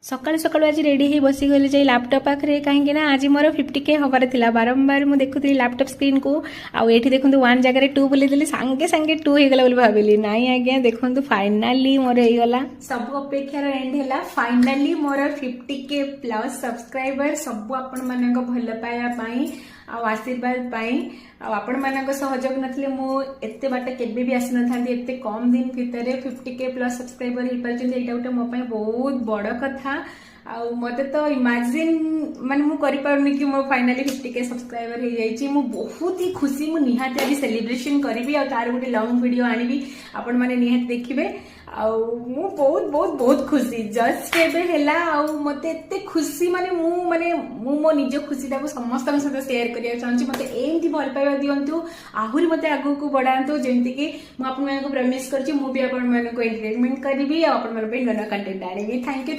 सकाळू सकाळू आज रेडी ही बसीगली जाई लैपटॉप पाखे कहीं आज मोर 50K हबार थिला बारंबार मुझे देखुली लैपटॉप स्क्रीन को आउ ये देखो 1 जगह 2 बुलेदेली सांगे सांगे 2 हो गला भाविली नाई आज्ञा देखो फाइनाली मोर होगला सब अपेक्षार एंड है फाइनाली मोर 50K प्लस सब्सक्राइबर सब आपण मानक भल पाइबापी आशीर्वाद पाई आपण मानक सहयोग नथिले मु एते बाट केबे भी आसी नथांती एते कम दिन भितर 50K प्लस सब्सक्राइबर हे परचंदी एटा गोटे मो पई बहुत बड़ कथा आउ मते तो इमेजिन माने मु करि पारनी कि मो फाइनली 50K सब्सक्राइबर हे जाईची मु बहुत ही खुशी मु निहाती आज सेलिब्रेशन करबी आ तार गोटे लॉन्ग वीडियो आनिबी आपण माने निहाती देखिबे आउ मु बहुत बहुत बहुत खुशी जस्ट एबे हैला आउ मते एते खुशी माने मु मो निज खुशीटा को समस्त सहित शेयर करिया चाहूँ मते एमती भल पाइबा दियंतु आहुरी मते आगु को बढ़ांतु जेमति कि मु आपन मानको प्रॉमिस करछि मु भी आपन मानको एंटरटेनमेंट करबी आ आपन मन पे नया कंटेंट आनिबी थैंक यू